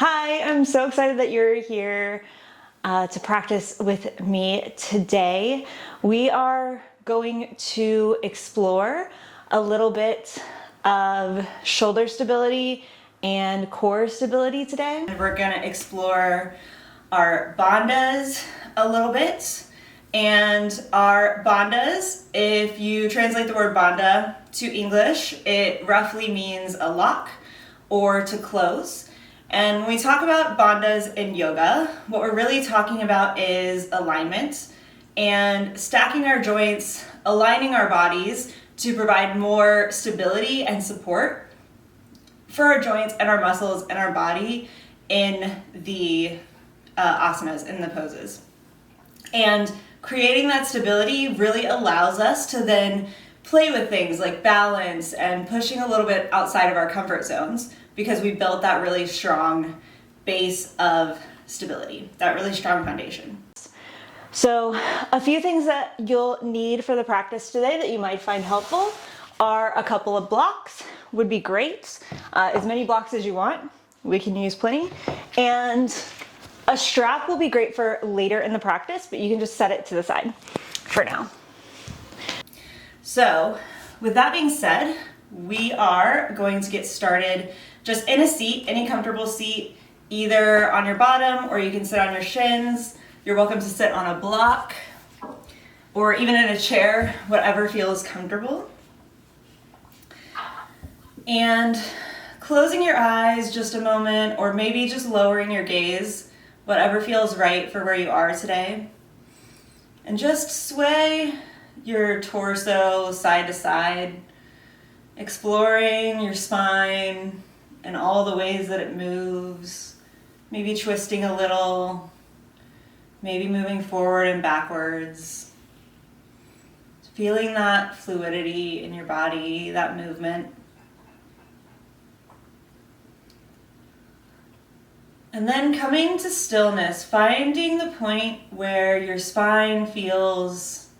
Hi, I'm so excited that you're here to practice with me today. We are going to explore a little bit of shoulder stability and core stability today. We're going to explore our bandhas a little bit. And our bandhas, if you translate the word bandha to English, it roughly means a lock or to close. And when we talk about bandhas in yoga, what we're really talking about is alignment and stacking our joints, aligning our bodies to provide more stability and support for our joints and our muscles and our body in the asanas, in the poses. And creating that stability really allows us to then play with things like balance and pushing a little bit outside of our comfort zones because we built that really strong base of stability, that really strong foundation. So a few things that you'll need for the practice today that you might find helpful are a couple of blocks, would be great. As many blocks as you want, we can use plenty. And a strap will be great for later in the practice, but you can just set it to the side for now. So with that being said, we are going to get started just in a seat, any comfortable seat, either on your bottom or you can sit on your shins. You're welcome to sit on a block or even in a chair, whatever feels comfortable. And closing your eyes just a moment, or maybe just lowering your gaze, whatever feels right for where you are today. And just sway your torso side to side, exploring your spine and all the ways that it moves, maybe twisting a little, maybe moving forward and backwards. Feeling that fluidity in your body, that movement. And then coming to stillness, finding the point where your spine feels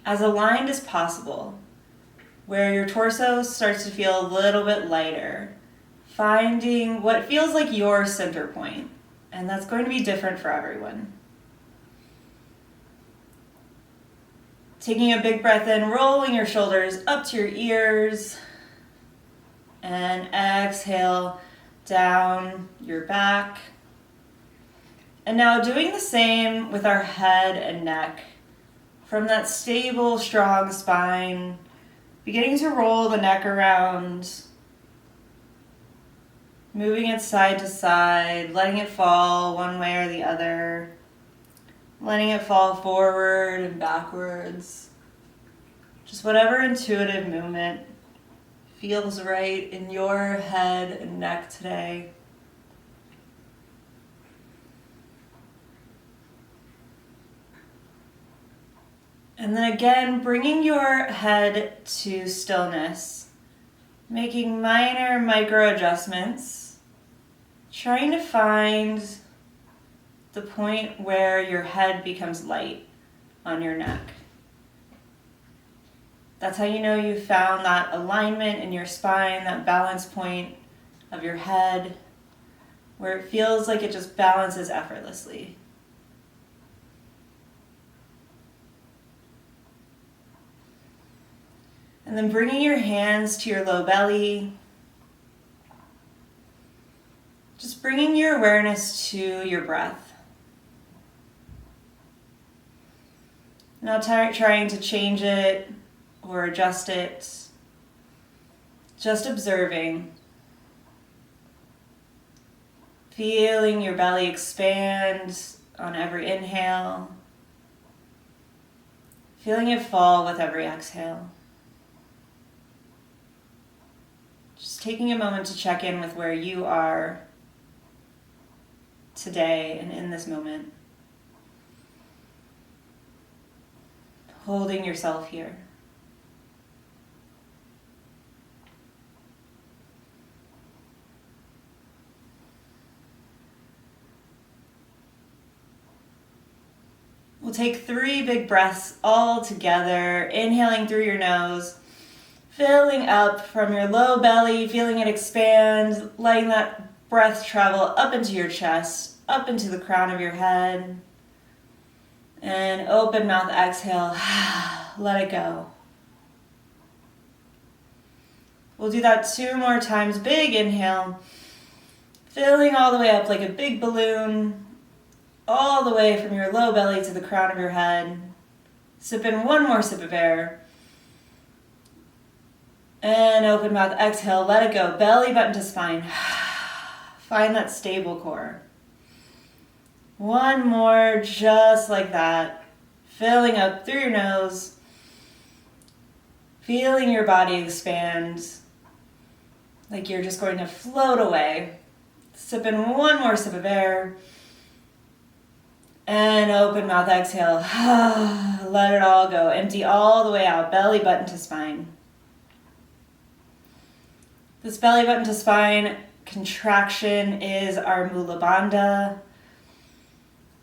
as aligned as possible, where your torso starts to feel a little bit lighter, finding what feels like your center point, and that's going to be different for everyone. Taking a big breath in, rolling your shoulders up to your ears, and exhale down your back. And now doing the same with our head and neck. From that stable, strong spine, beginning to roll the neck around, moving it side to side, letting it fall one way or the other, letting it fall forward and backwards. Just whatever intuitive movement feels right in your head and neck today. And then again, bringing your head to stillness, making minor micro adjustments, trying to find the point where your head becomes light on your neck. That's how you know you found that alignment in your spine, that balance point of your head, where it feels like it just balances effortlessly. And then bringing your hands to your low belly, just bringing your awareness to your breath. Not trying to change it or adjust it, just observing. Feeling your belly expand on every inhale, feeling it fall with every exhale. Just taking a moment to check in with where you are today and in this moment. Holding yourself here. We'll take 3 big breaths all together, inhaling through your nose, filling up from your low belly, feeling it expand, letting that breath travel up into your chest, up into the crown of your head. And open mouth, exhale, let it go. We'll do that 2 more times. Big inhale, filling all the way up like a big balloon, all the way from your low belly to the crown of your head. Sip in 1 more sip of air. And open mouth, exhale, let it go. Belly button to spine. Find that stable core. 1 more, just like that. Filling up through your nose. Feeling your body expand. Like you're just going to float away. Sip in 1 more sip of air. And open mouth, exhale. Let it all go. Empty all the way out. Belly button to spine. This belly button to spine contraction is our Mula Bandha.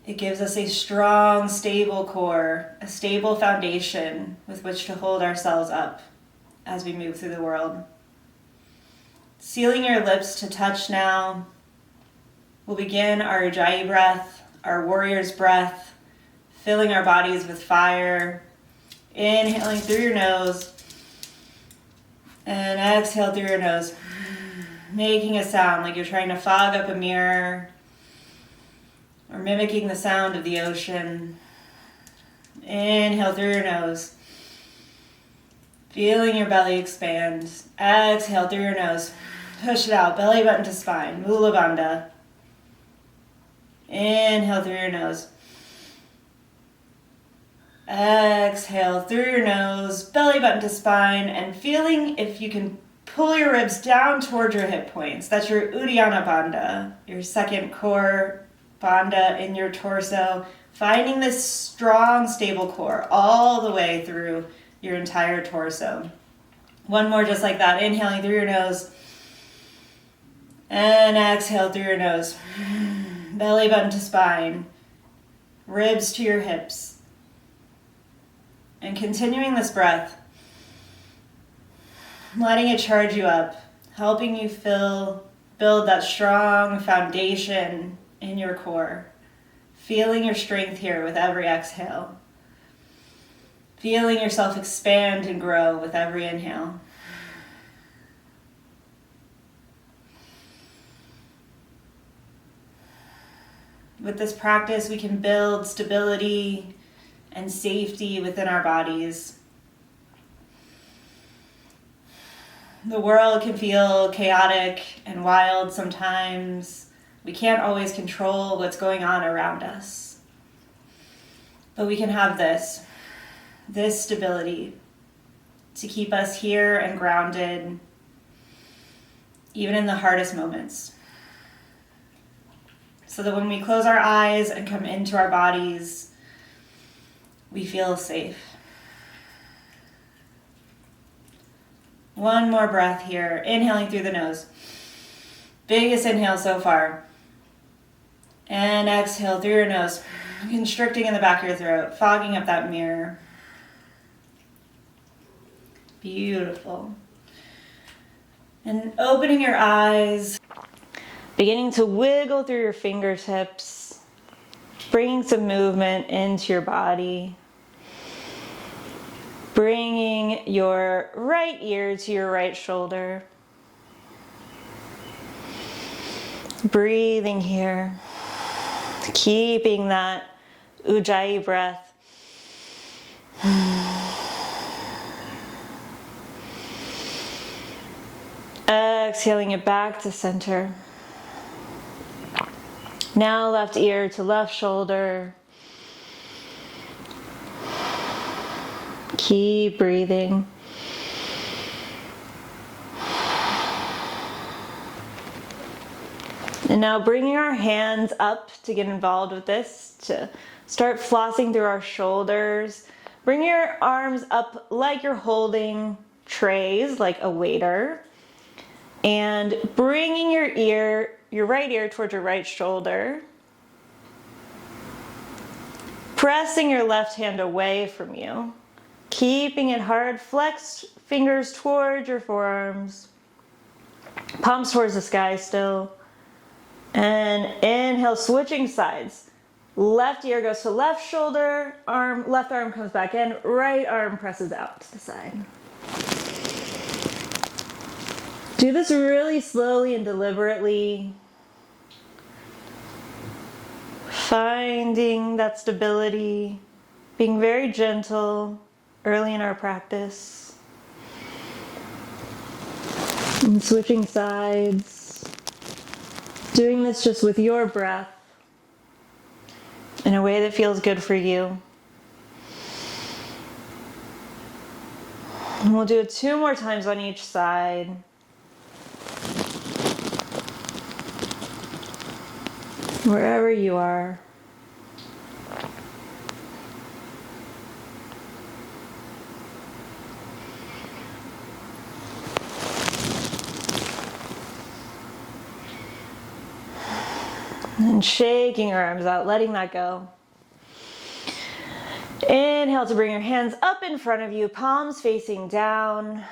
It gives us a strong, stable core, a stable foundation with which to hold ourselves up as we move through the world. Sealing your lips to touch now. We'll begin our Ujjayi breath, our warrior's breath, filling our bodies with fire. Inhaling through your nose and exhale through your nose, making a sound like you're trying to fog up a mirror or mimicking the sound of the ocean. Inhale through your nose, feeling your belly expand. Exhale through your nose, push it out, belly button to spine, Mula Bandha. Inhale through your nose. Exhale through your nose, belly button to spine, and feeling if you can pull your ribs down toward your hip points. That's your Uddiyana Bandha, your second core bandha in your torso. Finding this strong, stable core all the way through your entire torso. 1 more just like that. Inhaling through your nose. And exhale through your nose. Belly button to spine. Ribs to your hips. And continuing this breath, letting it charge you up, helping you build that strong foundation in your core. Feeling your strength here with every exhale. Feeling yourself expand and grow with every inhale. With this practice, we can build stability and safety within our bodies. The world can feel chaotic and wild sometimes. We can't always control what's going on around us. But we can have this stability to keep us here and grounded, even in the hardest moments. So that when we close our eyes and come into our bodies, we feel safe. 1 more breath here. Inhaling through the nose. Biggest inhale so far. And exhale through your nose. Constricting in the back of your throat. Fogging up that mirror. Beautiful. And opening your eyes. Beginning to wiggle through your fingertips. Bringing some movement into your body. Bringing your right ear to your right shoulder. Breathing here. Keeping that Ujjayi breath. Exhaling it back to center. Now left ear to left shoulder. Keep breathing. And now bringing our hands up to get involved with this, to start flossing through our shoulders. Bring your arms up like you're holding trays, like a waiter. And bringing your right ear towards your right shoulder. Pressing your left hand away from you. Keeping it hard, flex fingers towards your forearms. Palms towards the sky still. And inhale, switching sides. Left ear goes to left shoulder, left arm comes back in, right arm presses out to the side. Do this really slowly and deliberately, finding that stability, being very gentle early in our practice, and switching sides, doing this just with your breath in a way that feels good for you. And we'll do it 2 more times on each side. Wherever you are. And shaking your arms out, letting that go. Inhale to bring your hands up in front of you, palms facing down,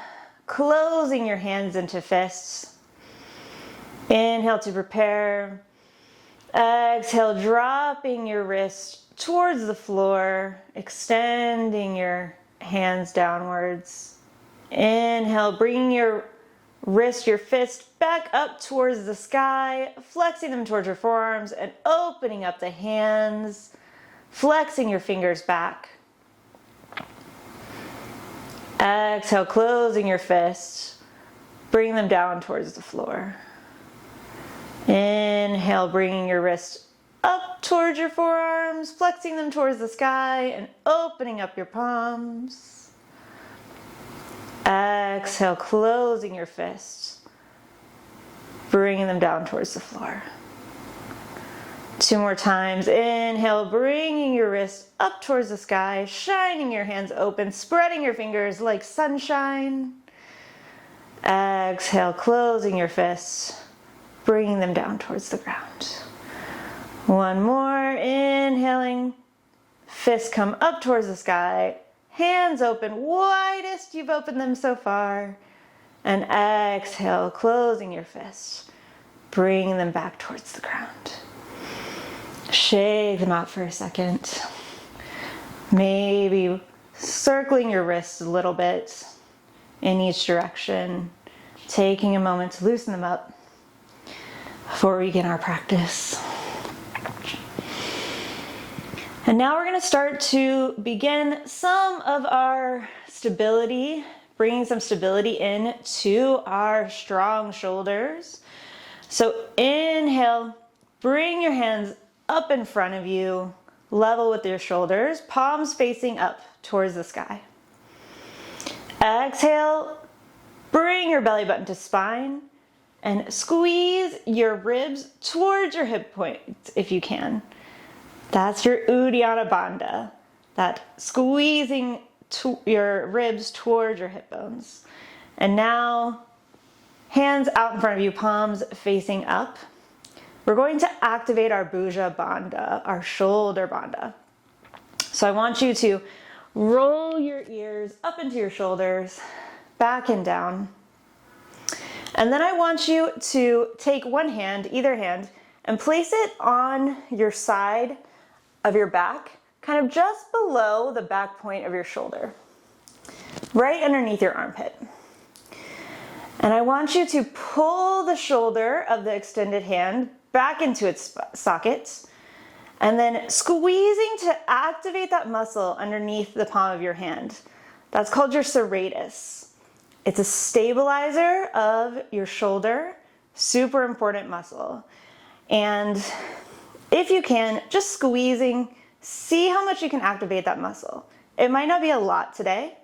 closing your hands into fists. Inhale to prepare. Exhale, dropping your wrist towards the floor, extending your hands downwards. Inhale, bringing your wrist, your fist back up towards the sky, flexing them towards your forearms and opening up the hands, flexing your fingers back. Exhale, closing your fists, bring them down towards the floor. Inhale, bringing your wrist up towards your forearms, flexing them towards the sky and opening up your palms. Exhale, closing your fists, bringing them down towards the floor. 2 more times. Inhale, bringing your wrist up towards the sky, shining your hands open, spreading your fingers like sunshine. Exhale, closing your fists, bringing them down towards the ground. 1 more. Inhaling, fists come up towards the sky, hands open, widest you've opened them so far. And exhale, closing your fists, bringing them back towards the ground. Shake them out for a second. Maybe circling your wrists a little bit in each direction, taking a moment to loosen them up before we begin our practice. And now we're going to start to begin some of our stability, bringing some stability in to our strong shoulders. So inhale, bring your hands up in front of you, level with your shoulders, palms facing up towards the sky. Exhale, bring your belly button to spine and squeeze your ribs towards your hip points if you can. That's your Uddiyana Bandha, that squeezing your ribs towards your hip bones. And now, hands out in front of you, palms facing up. We're going to activate our Bhuja Bandha, our shoulder bandha. So I want you to roll your ears up into your shoulders, back and down. And then I want you to take one hand, either hand, and place it on your side of your back, kind of just below the back point of your shoulder, right underneath your armpit. And I want you to pull the shoulder of the extended hand back into its socket, and then squeezing to activate that muscle underneath the palm of your hand. That's called your serratus. It's a stabilizer of your shoulder, super important muscle. And if you can, just squeezing, see how much you can activate that muscle. It might not be a lot today,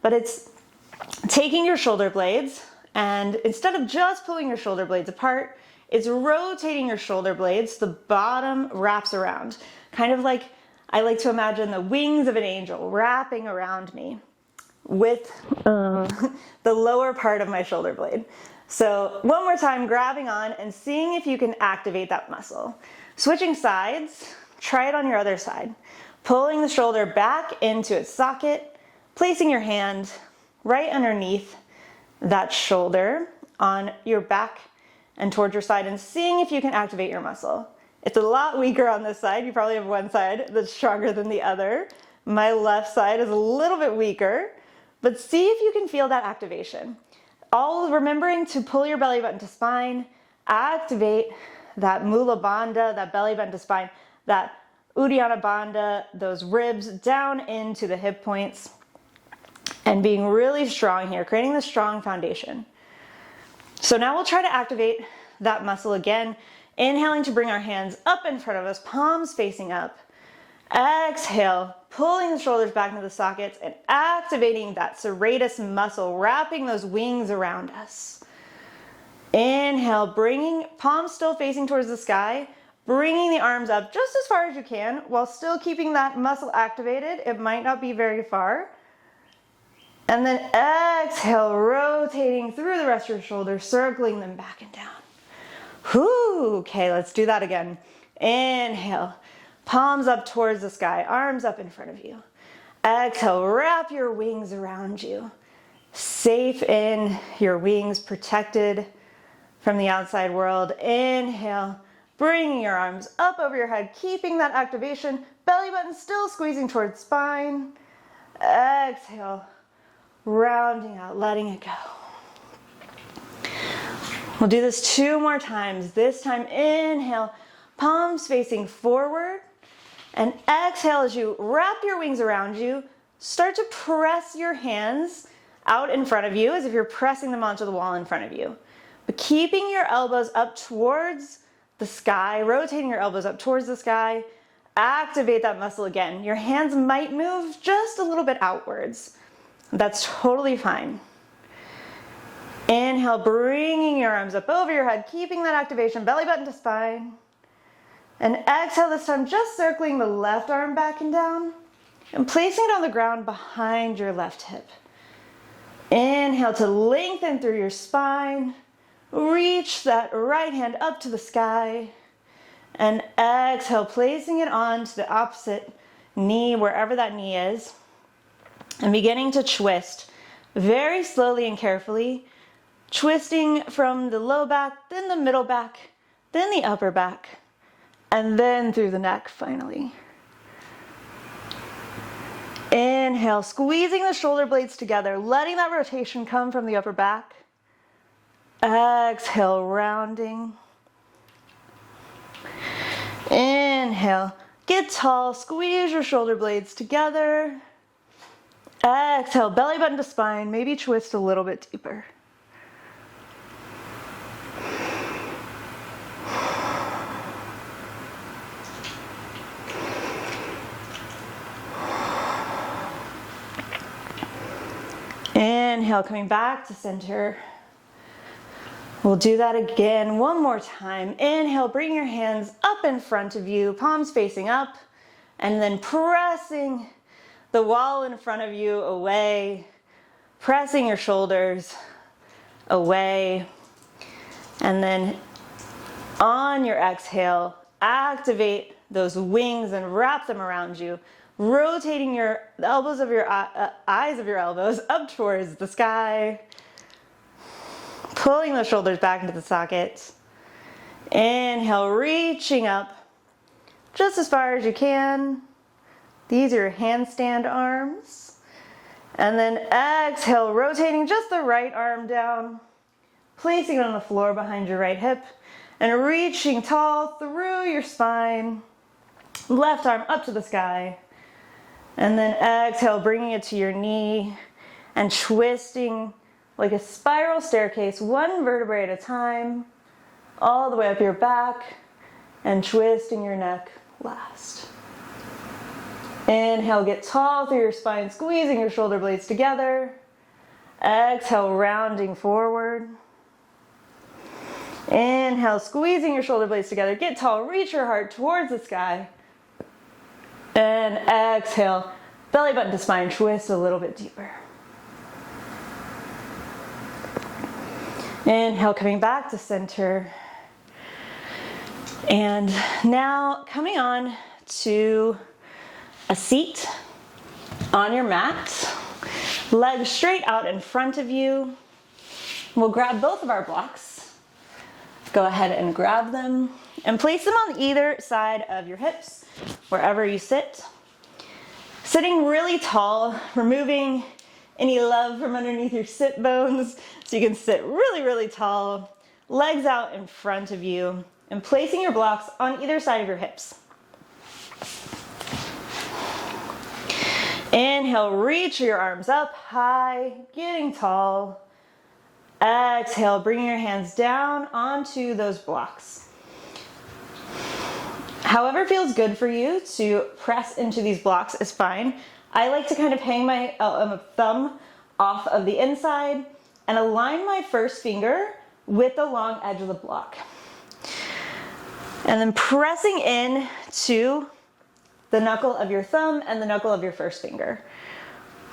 but it's taking your shoulder blades and instead of just pulling your shoulder blades apart, it's rotating your shoulder blades, the bottom wraps around. Kind of like, I like to imagine the wings of an angel wrapping around me with the lower part of my shoulder blade. So one more time, grabbing on and seeing if you can activate that muscle. Switching sides, try it on your other side. Pulling the shoulder back into its socket, placing your hand right underneath that shoulder on your back and towards your side and seeing if you can activate your muscle. It's a lot weaker on this side. You probably have one side that's stronger than the other. My left side is a little bit weaker, but see if you can feel that activation. All remembering to pull your belly button to spine, activate that mula bandha, that belly button to spine, that uddiyana bandha, those ribs down into the hip points, and being really strong here, creating the strong foundation. So now we'll try to activate that muscle again, inhaling to bring our hands up in front of us, palms facing up. Exhale, pulling the shoulders back into the sockets and activating that serratus muscle, wrapping those wings around us. Inhale, bringing palms still facing towards the sky, bringing the arms up just as far as you can while still keeping that muscle activated. It might not be very far. And then exhale, rotating through the rest of your shoulders, circling them back and down. Whew, okay, let's do that again. Inhale, palms up towards the sky, arms up in front of you. Exhale, wrap your wings around you. Safe in your wings, protected from the outside world. Inhale, bringing your arms up over your head, keeping that activation, belly button still squeezing towards spine. Exhale, rounding out, letting it go. We'll do this 2 more times. This time, inhale, palms facing forward, and exhale as you wrap your wings around you, start to press your hands out in front of you as if you're pressing them onto the wall in front of you. But keeping your elbows up towards the sky, rotating your elbows up towards the sky, activate that muscle again. Your hands might move just a little bit outwards. That's totally fine. Inhale, bringing your arms up over your head, keeping that activation, belly button to spine. And exhale this time, just circling the left arm back and down and placing it on the ground behind your left hip. Inhale to lengthen through your spine. Reach that right hand up to the sky. And exhale, placing it onto the opposite knee, wherever that knee is. And beginning to twist very slowly and carefully, twisting from the low back, then the middle back, then the upper back, and then through the neck finally. Inhale, squeezing the shoulder blades together, letting that rotation come from the upper back. Exhale, rounding. Inhale, get tall, squeeze your shoulder blades together. Exhale, belly button to spine, maybe twist a little bit deeper. Inhale, coming back to center. We'll do that again one more time. Inhale, bring your hands up in front of you, palms facing up, and then pressing the wall in front of you away, pressing your shoulders away. And then on your exhale, activate those wings and wrap them around you, rotating the elbows of your eyes of your elbows up towards the sky, pulling the shoulders back into the sockets. Inhale, reaching up just as far as you can. These are your handstand arms. And then exhale, rotating just the right arm down, placing it on the floor behind your right hip, and reaching tall through your spine. Left arm up to the sky. And then exhale, bringing it to your knee and twisting like a spiral staircase, one vertebrae at a time, all the way up your back, and twisting your neck last. Inhale, get tall through your spine, squeezing your shoulder blades together. Exhale, rounding forward. Inhale, squeezing your shoulder blades together. Get tall, reach your heart towards the sky. And exhale, belly button to spine, twist a little bit deeper. Inhale, coming back to center. And now coming on to a seat on your mat, legs straight out in front of you. We'll grab both of our blocks, Go ahead and grab them and place them on either side of your hips, wherever you sit. Sitting really tall, removing any love from underneath your sit bones so you can sit really, really tall, legs out in front of you, and placing your blocks on either side of your hips. Inhale, reach your arms up high, getting tall. Exhale, bringing your hands down onto those blocks. However feels good for you to press into these blocks is fine. I like to kind of hang my thumb off of the inside and align my first finger with the long edge of the block. And then pressing in to the knuckle of your thumb and the knuckle of your first finger.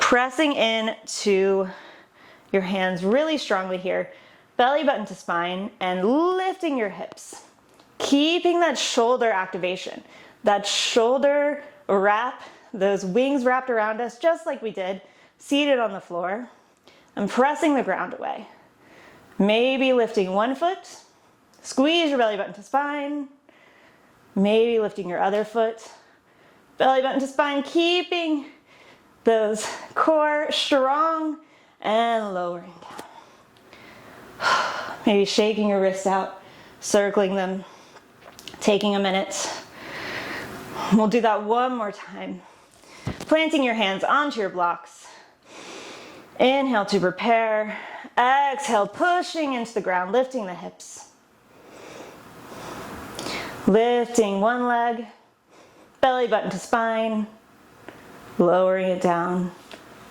Pressing in to your hands really strongly here, belly button to spine, and lifting your hips. Keeping that shoulder activation, that shoulder wrap, those wings wrapped around us just like we did, seated on the floor, and pressing the ground away. Maybe lifting one foot, squeeze your belly button to spine, maybe lifting your other foot, belly button to spine, keeping those core strong and lowering down. Maybe shaking your wrists out, circling them, taking a minute. We'll do that one more time. Planting your hands onto your blocks. Inhale to prepare. Exhale, pushing into the ground, lifting the hips. Lifting one leg, belly button to spine, lowering it down.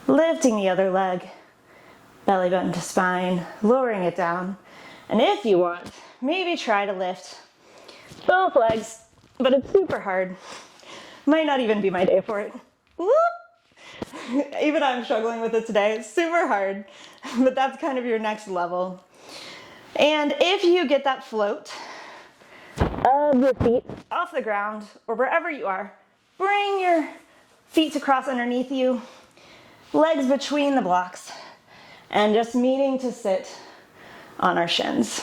Lifting the other leg, belly button to spine, lowering it down. And if you want, maybe try to lift both legs, but it's super hard. Might not even be my day for it. Whoop! Even I'm struggling with it today. It's super hard, but that's kind of your next level. And if you get that float of your feet off the ground or wherever you are, bring your feet to cross underneath you, legs between the blocks, and just meaning to sit on our shins.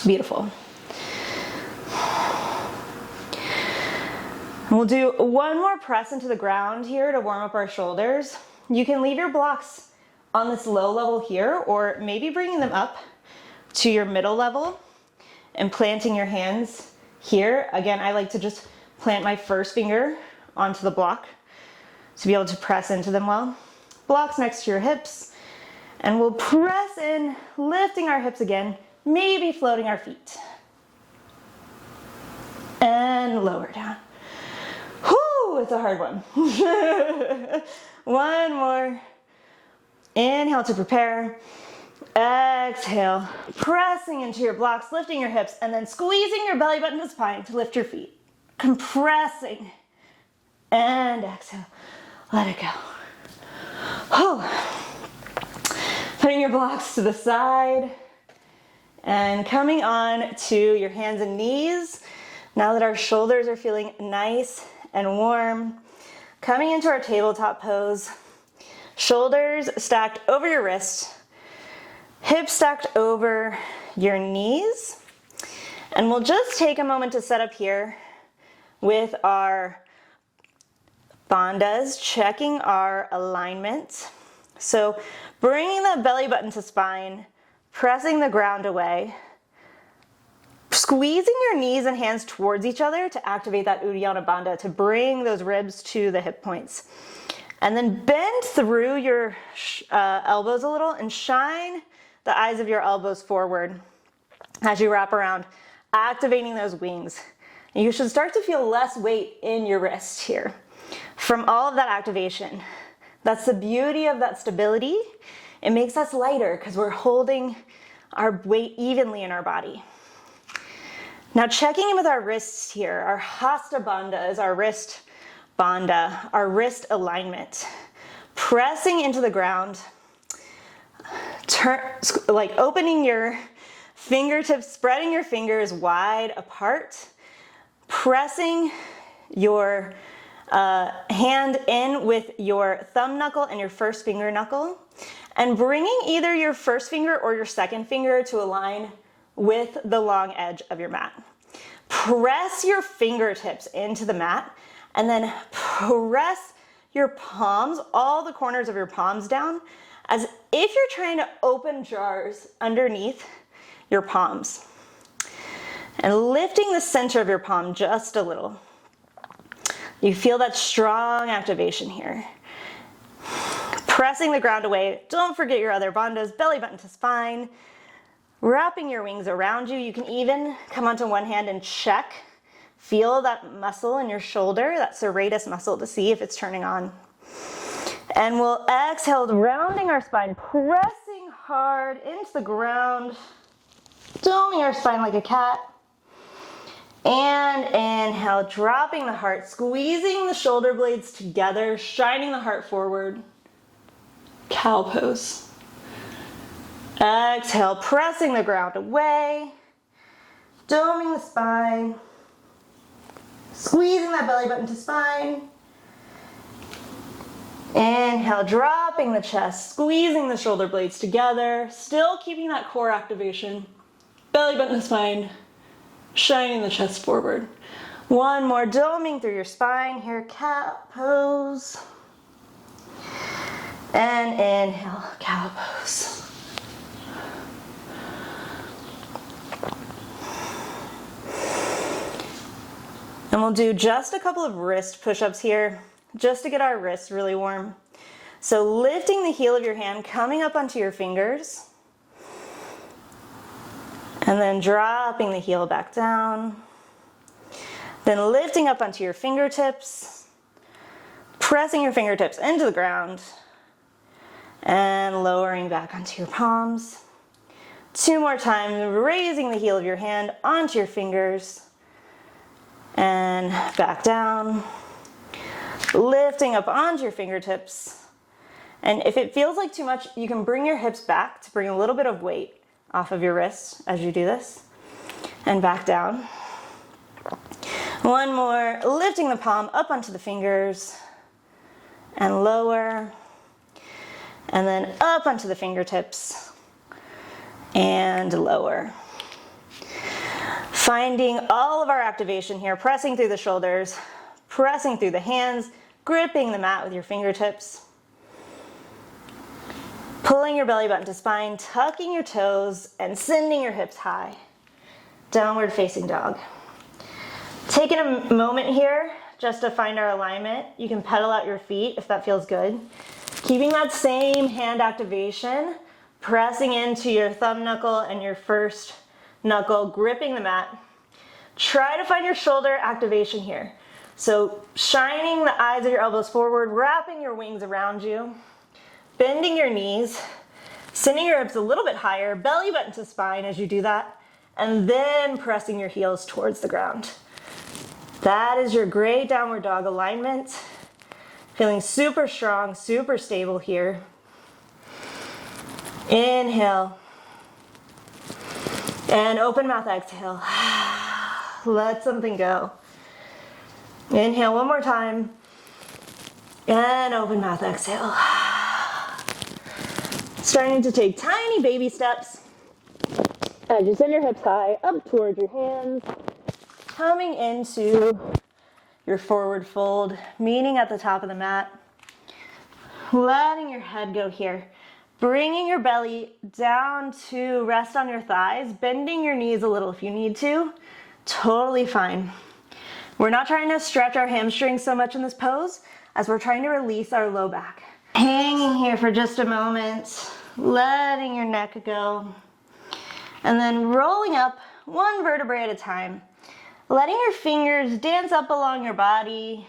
Beautiful. We'll do one more press into the ground here to warm up our shoulders. You can leave your blocks on this low level here, or maybe bringing them up to your middle level and planting your hands here. Again, I like to just plant my first finger onto the block to be able to press into them well. Blocks next to your hips, and we'll press in, lifting our hips again, maybe floating our feet. And lower down. Whew, it's a hard one. One more. Inhale to prepare. Exhale, pressing into your blocks, lifting your hips, and then squeezing your belly button to spine to lift your feet. Compressing. And exhale. Let it go. Oh. Putting your blocks to the side and coming on to your hands and knees. Now that our shoulders are feeling nice and warm, coming into our tabletop pose. Shoulders stacked over your wrist, hips stacked over your knees. And we'll just take a moment to set up here with our bandhas, checking our alignment. So bringing the belly button to spine, pressing the ground away, squeezing your knees and hands towards each other to activate that Uddiyana Bandha, to bring those ribs to the hip points. And then bend through your elbows a little and shine the eyes of your elbows forward as you wrap around, activating those wings. And you should start to feel less weight in your wrist here from all of that activation. That's the beauty of that stability. It makes us lighter because we're holding our weight evenly in our body. Now checking in with our wrists here, our Hasta Bandha is our wrist bandha, our wrist alignment. Pressing into the ground, like opening your fingertips, spreading your fingers wide apart, pressing your hand in with your thumb knuckle and your first finger knuckle, and bringing either your first finger or your second finger to align with the long edge of your mat. Press your fingertips into the mat and then press your palms, all the corners of your palms down, as if you're trying to open jars underneath your palms. And lifting the center of your palm just a little. You feel that strong activation here. Pressing the ground away. Don't forget your other bandhas, belly button to spine. Wrapping your wings around you. You can even come onto one hand and check. Feel that muscle in your shoulder, that serratus muscle, to see if it's turning on. And we'll exhale, rounding our spine, pressing hard into the ground, doming our spine like a cat. And inhale, dropping the heart, squeezing the shoulder blades together, shining the heart forward. Cow pose. Exhale, pressing the ground away, doming the spine, squeezing that belly button to spine. Inhale, dropping the chest, squeezing the shoulder blades together, still keeping that core activation. Belly button to spine, shining the chest forward. One more, doming through your spine here, cat pose. And inhale, cow pose. And we'll do just a couple of wrist push-ups here, just to get our wrists really warm. So lifting the heel of your hand, coming up onto your fingers, and then dropping the heel back down. Then lifting up onto your fingertips, pressing your fingertips into the ground, and lowering back onto your palms. Two more times, raising the heel of your hand onto your fingers, and back down. Lifting up onto your fingertips. And if it feels like too much, you can bring your hips back to bring a little bit of weight off of your wrists as you do this. And back down. One more, lifting the palm up onto the fingers and lower. And then up onto the fingertips and lower. Finding all of our activation here, pressing through the shoulders, pressing through the hands, gripping the mat with your fingertips. Pulling your belly button to spine, tucking your toes, and sending your hips high. Downward facing dog. Taking a moment here just to find our alignment. You can pedal out your feet if that feels good. Keeping that same hand activation, pressing into your thumb knuckle and your first knuckle, gripping the mat. Try to find your shoulder activation here. So shining the eyes of your elbows forward, wrapping your wings around you, bending your knees, sending your hips a little bit higher, belly button to spine as you do that, and then pressing your heels towards the ground. That is your great downward dog alignment. Feeling super strong, super stable here. Inhale. And open mouth, exhale. Let something go. Inhale one more time. And open mouth, exhale. Starting to take tiny baby steps. As you send your hips high, up towards your hands. Coming into your forward fold, meeting at the top of the mat. Letting your head go here. Bringing your belly down to rest on your thighs, bending your knees a little if you need to. Totally fine. We're not trying to stretch our hamstrings so much in this pose as we're trying to release our low back. Hanging here for just a moment, letting your neck go, and then rolling up one vertebrae at a time. Letting your fingers dance up along your body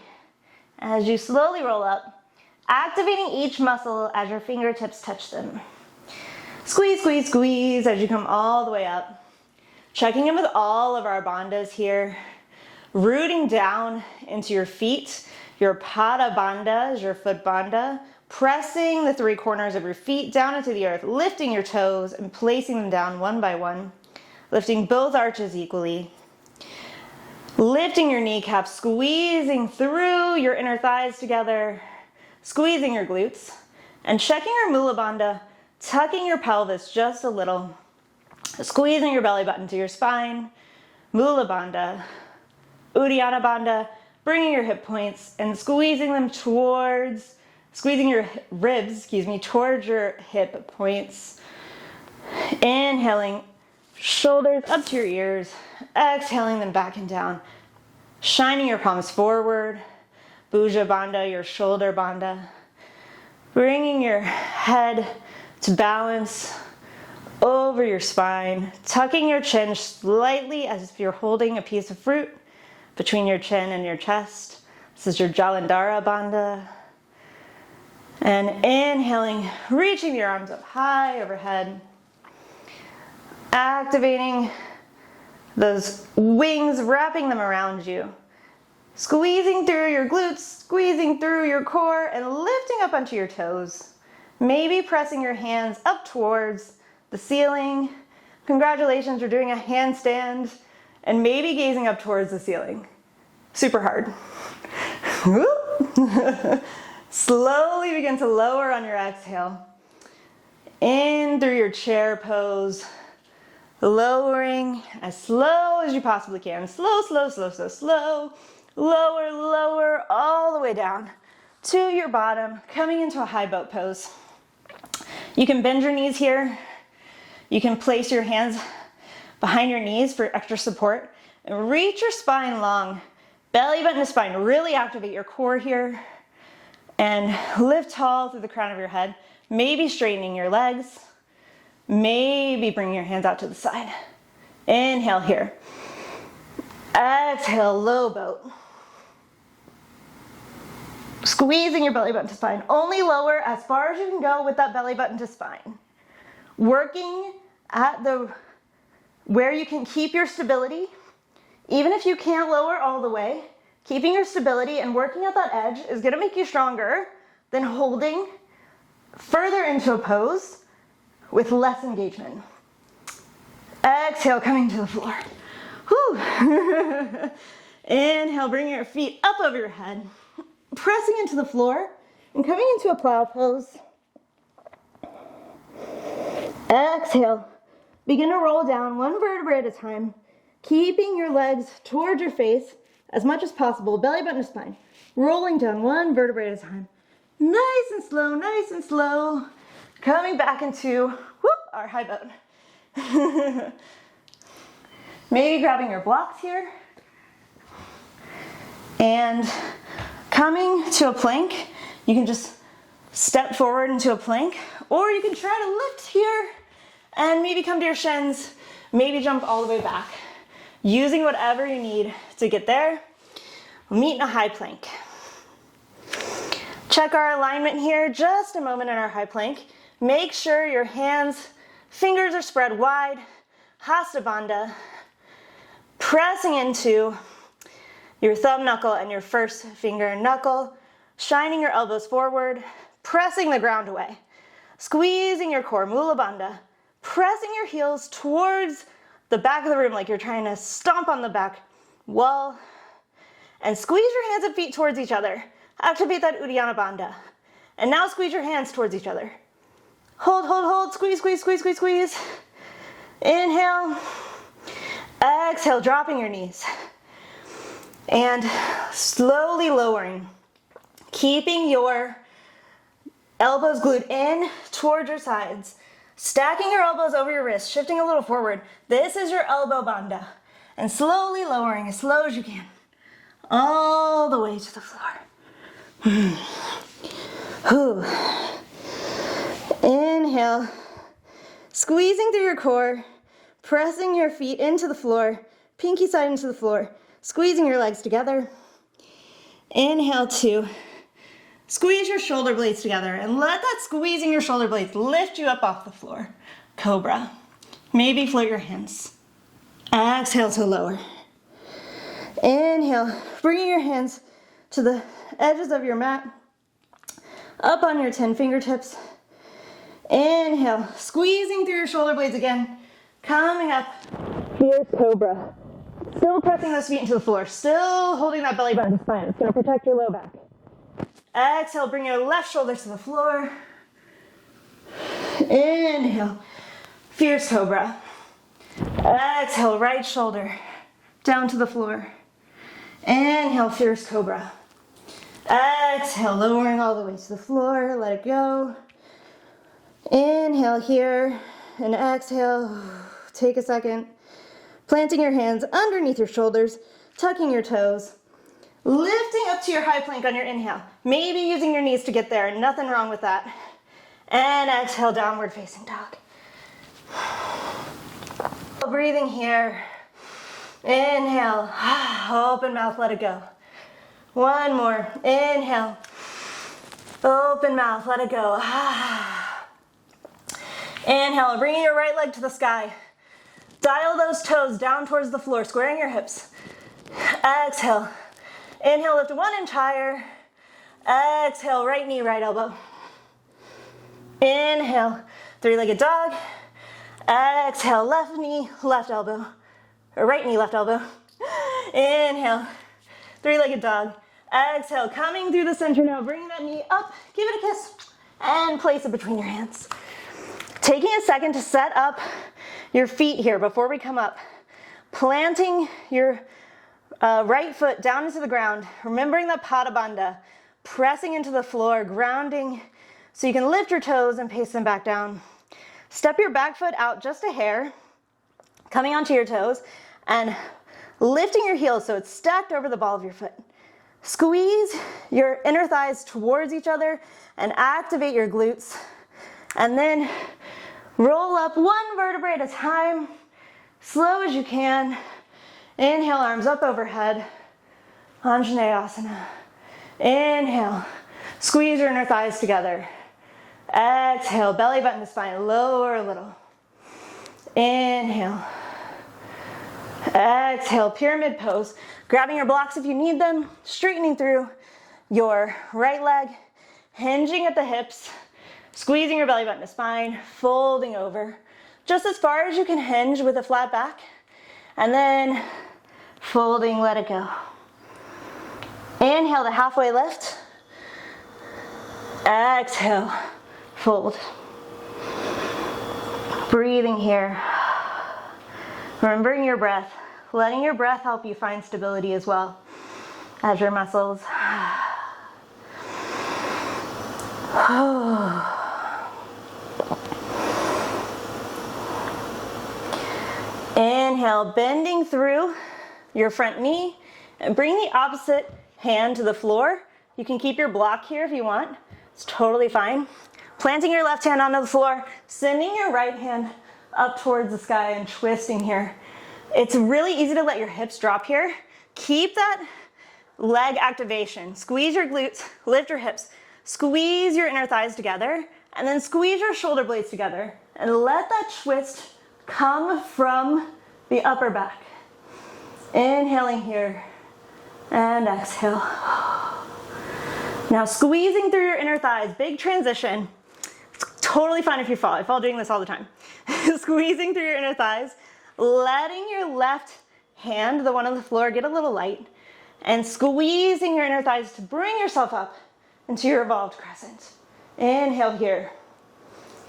as you slowly roll up. Activating each muscle as your fingertips touch them. Squeeze, squeeze, squeeze as you come all the way up. Checking in with all of our bandhas here. Rooting down into your feet. Your pada bandha is your foot bandha. Pressing the three corners of your feet down into the earth. Lifting your toes and placing them down one by one. Lifting both arches equally. Lifting your kneecaps, squeezing through your inner thighs together. Squeezing your glutes and checking your mula bandha, tucking your pelvis just a little Squeezing your belly button to your spine, Mula Bandha, Uddiyana Bandha, bringing your hip points and squeezing them towards, squeezing your ribs, towards your hip points. Inhaling, shoulders up to your ears, exhaling them back and down, shining your palms forward, Bhuja Bandha, your shoulder bandha, bringing your head to balance over your spine, tucking your chin slightly as if you're holding a piece of fruit between your chin and your chest. This is your Jalandhara Bandha. And inhaling, reaching your arms up high overhead, activating those wings, wrapping them around you, squeezing through your glutes, squeezing through your core, and lifting up onto your toes. Maybe pressing your hands up towards the ceiling. Congratulations, you're doing a handstand, and maybe gazing up towards the ceiling. Super hard. Slowly begin to lower on your exhale. In through your chair pose, lowering as slow as you possibly can. Slow, slow, slow, slow, slow. Lower, lower, all the way down to your bottom, coming into a high boat pose. You can bend your knees here. You can place your hands behind your knees for extra support and reach your spine long. Belly button to spine, really activate your core here and lift tall through the crown of your head. Maybe straightening your legs. Maybe bringing your hands out to the side. Inhale here. Exhale, low boat. Squeezing your belly button to spine. Only lower as far as you can go with that belly button to spine. Working at where you can keep your stability. Even if you can't lower all the way, keeping your stability and working at that edge is going to make you stronger than holding further into a pose with less engagement. Exhale, coming to the floor. Whew. Inhale, bring your feet up over your head, pressing into the floor and coming into a plow pose. Exhale, begin to roll down one vertebrae at a time, keeping your legs towards your face as much as possible, belly button to spine, rolling down one vertebrae at a time. Nice and slow, coming back into our high boat. Maybe grabbing your blocks here and coming to a plank. You can just step forward into a plank, or you can try to lift here and maybe come to your shins, maybe jump all the way back. Using whatever you need to get there. We'll meet in a high plank. Check our alignment here, just a moment in our high plank. Make sure your hands, fingers are spread wide, Hasta Bandha, pressing into your thumb knuckle and your first finger and knuckle, shining your elbows forward, pressing the ground away, squeezing your core, Mula Bandha, pressing your heels towards the back of the room like you're trying to stomp on the back wall, and squeeze your hands and feet towards each other. Activate that Uddiyana Bandha. And now squeeze your hands towards each other. Hold, hold, hold, squeeze, squeeze, squeeze, squeeze, squeeze. Inhale. Exhale, dropping your knees. And slowly lowering. Keeping your elbows glued in towards your sides. Stacking your elbows over your wrists, shifting a little forward. This is your elbow bandha. And slowly lowering as slow as you can. All the way to the floor. Inhale. Squeezing through your core. Pressing your feet into the floor. Pinky side into the floor. Squeezing your legs together. Inhale, 2. Squeeze your shoulder blades together and let that squeezing your shoulder blades lift you up off the floor. Cobra. Maybe float your hands. Exhale to lower. Inhale, bringing your hands to the edges of your mat, up on your 10 fingertips. Inhale, squeezing through your shoulder blades again, coming up, fierce cobra. Still pressing those feet into the floor, still holding that belly button to spine. It's going to protect your low back. Exhale, bring your left shoulder to the floor. Inhale, fierce cobra. Exhale, right shoulder down to the floor. Inhale, fierce cobra. Exhale, lowering all the way to the floor, let it go. Inhale here, and exhale, take a second. Planting your hands underneath your shoulders, tucking your toes, lifting up to your high plank on your inhale. Maybe using your knees to get there, nothing wrong with that. And exhale, downward facing dog. Breathing here. Inhale, open mouth, let it go. One more, inhale, open mouth, let it go. Inhale, bringing your right leg to the sky. Dial those toes down towards the floor, squaring your hips. Exhale, inhale, lift 1 inch higher. Exhale, right knee, right elbow. Inhale, three-legged dog. Exhale, left knee, left elbow. Or right knee, left elbow. Inhale, three-legged dog. Exhale, coming through the center now. Bring that knee up, give it a kiss, and place it between your hands. Taking a second to set up your feet here before we come up. Planting your right foot down into the ground. Remembering that pada bandha. Pressing into the floor, grounding so you can lift your toes and pace them back down. Step your back foot out just a hair, coming onto your toes, and lifting your heels so it's stacked over the ball of your foot. Squeeze your inner thighs towards each other and activate your glutes. And then roll up 1 vertebrae at a time, slow as you can. Inhale, arms up overhead, Anjaneyasana. Inhale, squeeze your inner thighs together. Exhale, belly button to spine, lower a little. Inhale. Exhale, pyramid pose. Grabbing your blocks if you need them, straightening through your right leg, hinging at the hips, squeezing your belly button to spine, folding over. Just as far as you can hinge with a flat back, and then folding, let it go. Inhale to halfway lift. Exhale, fold. Breathing here. Remembering your breath. Letting your breath help you find stability as well as your muscles. Inhale, bending through your front knee and bring the opposite hand to the floor. You can keep your block here if you want. It's totally fine. Planting your left hand onto the floor, sending your right hand up towards the sky and twisting here. It's really easy to let your hips drop here. Keep that leg activation. Squeeze your glutes, lift your hips, squeeze your inner thighs together, and then squeeze your shoulder blades together and let that twist come from the upper back. Inhaling here and exhale. Now squeezing through your inner thighs, big transition. It's totally fine if you fall. I fall doing this all the time. Squeezing through your inner thighs, letting your left hand, the one on the floor, get a little light, and squeezing your inner thighs to bring yourself up into your evolved crescent. Inhale here,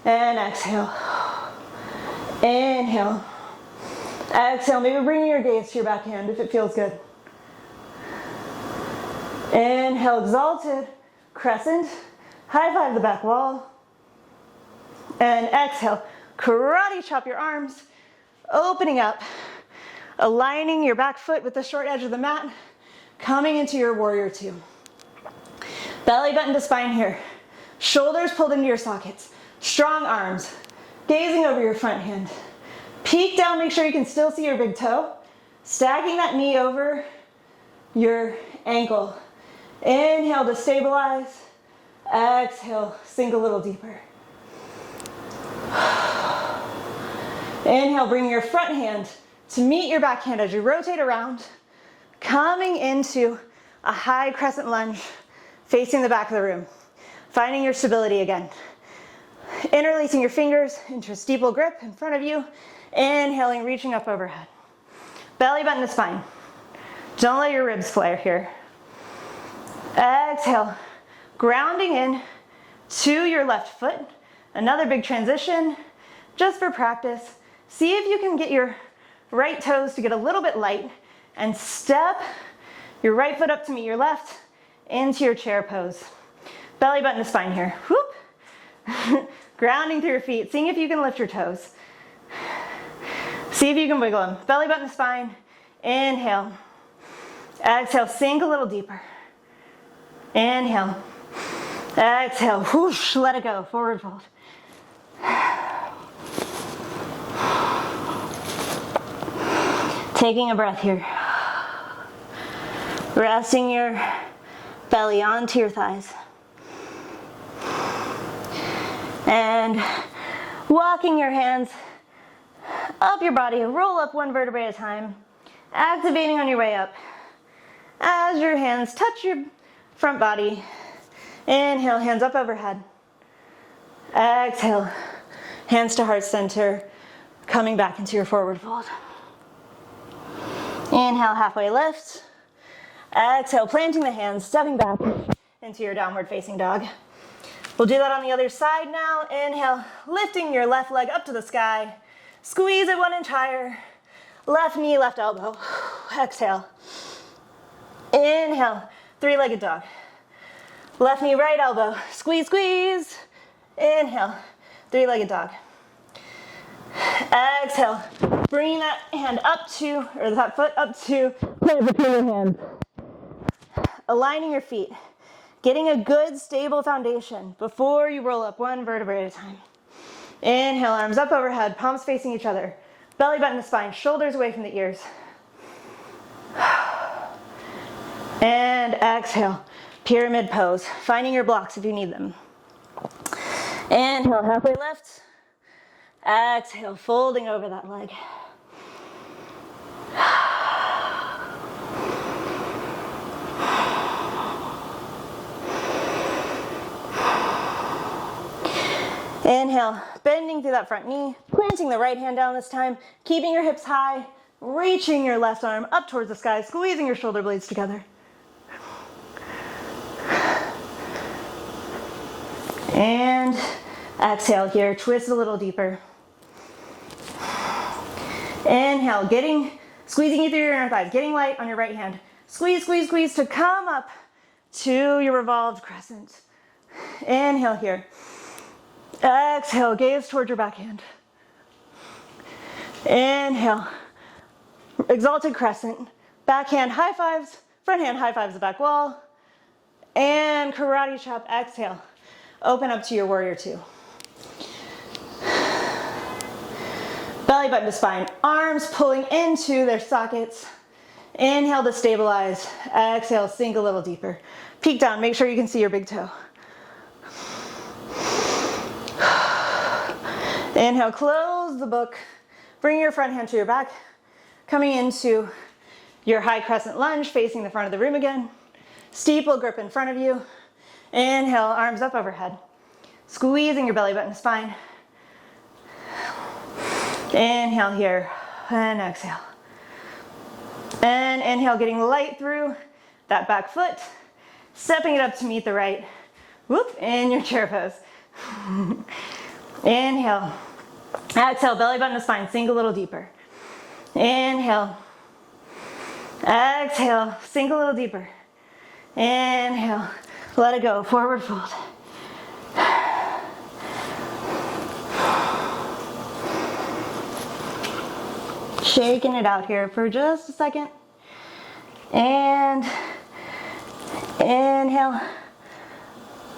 and exhale. Inhale. Exhale, maybe bring your gaze to your back hand if it feels good. Inhale, exalted, crescent, high five the back wall. And exhale, karate chop your arms, opening up, aligning your back foot with the short edge of the mat, coming into your warrior two. Belly button to spine here, shoulders pulled into your sockets, strong arms, gazing over your front hand. Peek down, make sure you can still see your big toe, stacking that knee over your ankle. Inhale to stabilize, exhale, sink a little deeper. Inhale, bring your front hand to meet your back hand as you rotate around, coming into a high crescent lunge, facing the back of the room, finding your stability again. Interlacing your fingers into a steeple grip in front of you, inhaling, reaching up overhead. Belly button to spine. Don't let your ribs flare here. Exhale, grounding in to your left foot. Another big transition, just for practice. See if you can get your right toes to get a little bit light and step your right foot up to meet your left into your chair pose. Belly button to spine here. Whoop. Grounding through your feet, seeing if you can lift your toes. See if you can wiggle them. Belly button to spine. Inhale. Exhale, sink a little deeper. Inhale. Exhale, whoosh, let it go, forward fold. Taking a breath here. Resting your belly onto your thighs. And walking your hands up your body, roll up one vertebrae at a time, activating on your way up. As your hands touch your front body, inhale, hands up overhead. Exhale, hands to heart center, coming back into your forward fold. Inhale, halfway lift. Exhale, planting the hands, stepping back into your downward facing dog. We'll do that on the other side now. Inhale, lifting your left leg up to the sky. Squeeze it 1 inch higher. Left knee, left elbow. Exhale. Inhale, three-legged dog. Left knee, right elbow. Squeeze, squeeze. Inhale, three-legged dog. Exhale, bring that hand up to, or that foot up to, plant between your hands. Aligning your feet. Getting a good, stable foundation before you roll up one vertebrae at a time. Inhale, arms up overhead, palms facing each other. Belly button to spine, shoulders away from the ears. And exhale, pyramid pose, finding your blocks if you need them. Inhale, halfway lift. Exhale, folding over that leg. Inhale, bending through that front knee, planting the right hand down this time, keeping your hips high, reaching your left arm up towards the sky, squeezing your shoulder blades together. And exhale here, twist a little deeper. Inhale, squeezing you through your inner thighs, getting light on your right hand. Squeeze, squeeze, squeeze to come up to your revolved crescent. Inhale here. Exhale, gaze towards your backhand. Inhale, exalted crescent. Backhand high fives, front hand high fives the back wall. And karate chop, exhale. Open up to your warrior two. Belly button to spine, arms pulling into their sockets. Inhale to stabilize. Exhale, sink a little deeper. Peek down, make sure you can see your big toe. Inhale, close the book. Bring your front hand to your back. Coming into your high crescent lunge, facing the front of the room again. Steeple grip in front of you. Inhale, arms up overhead. Squeezing your belly button to spine. Inhale here, and exhale. And inhale, getting light through that back foot. Stepping it up to meet the right. Whoop, in your chair pose. Inhale. Exhale, belly button to spine, sink a little deeper. Inhale. Exhale, sink a little deeper. Inhale, let it go, forward fold. Shaking it out here for just a second. And inhale.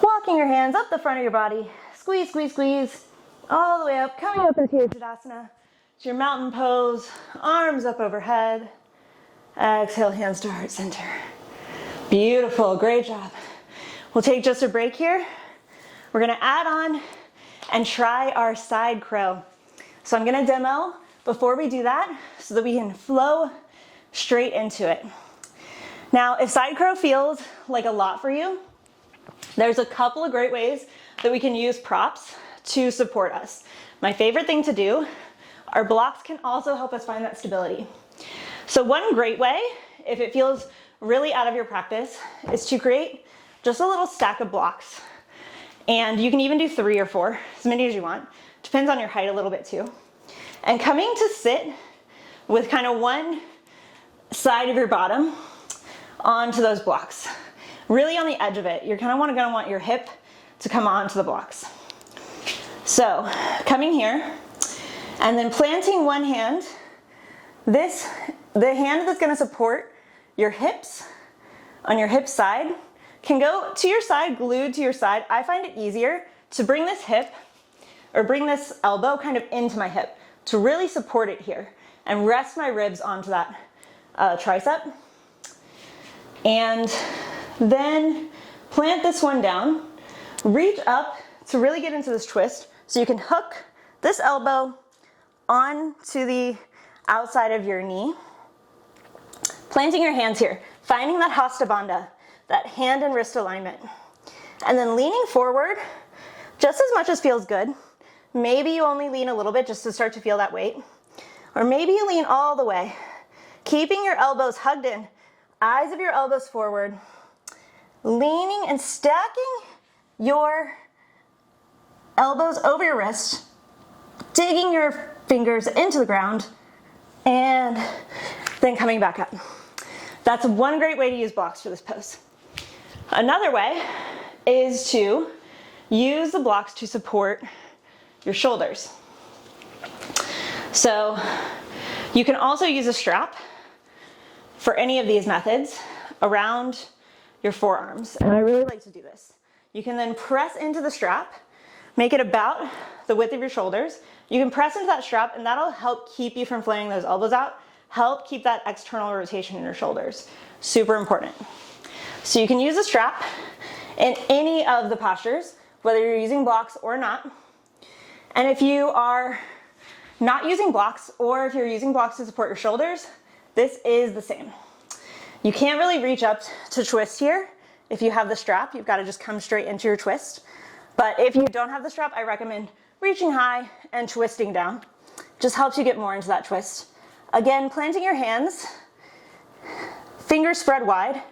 Walking your hands up the front of your body. Squeeze, squeeze, squeeze. All the way up, coming up into your Tadasana. It's your mountain pose, arms up overhead. Exhale, hands to heart center. Beautiful, great job. We'll take just a break here. We're gonna add on and try our side crow. So I'm gonna demo before we do that so that we can flow straight into it. Now, if side crow feels like a lot for you, there's a couple of great ways that we can use props to support us. My favorite thing to do, our blocks can also help us find that stability. So one great way, if it feels really out of your practice, is to create just a little stack of blocks. And you can even do 3 or 4, as many as you want. Depends on your height a little bit too. And coming to sit with kind of one side of your bottom onto those blocks. Really on the edge of it. You're kind of gonna want your hip to come onto the blocks. So coming here and then planting one hand. The hand that's gonna support your hips on your hip side can go to your side, glued to your side. I find it easier to bring this hip or bring this elbow kind of into my hip to really support it here and rest my ribs onto that tricep. And then plant this one down, reach up to really get into this twist so you can hook this elbow onto the outside of your knee. Planting your hands here, finding that hasta bandha, that hand and wrist alignment. And then leaning forward just as much as feels good. Maybe you only lean a little bit just to start to feel that weight. Or maybe you lean all the way, keeping your elbows hugged in, eyes of your elbows forward, leaning and stacking your elbows over your wrist, digging your fingers into the ground, and then coming back up. That's one great way to use blocks for this pose. Another way is to use the blocks to support your shoulders. So you can also use a strap for any of these methods around your forearms. And I really like to do this. You can then press into the strap, make it about the width of your shoulders. You can press into that strap and that'll help keep you from flaring those elbows out, help keep that external rotation in your shoulders. Super important. So you can use a strap in any of the postures, whether you're using blocks or not. And if you are not using blocks, or if you're using blocks to support your shoulders, this is the same. You can't really reach up to twist here. If you have the strap, you've got to just come straight into your twist. But if you don't have the strap, I recommend reaching high and twisting down. Just helps you get more into that twist. Again, planting your hands, fingers spread wide,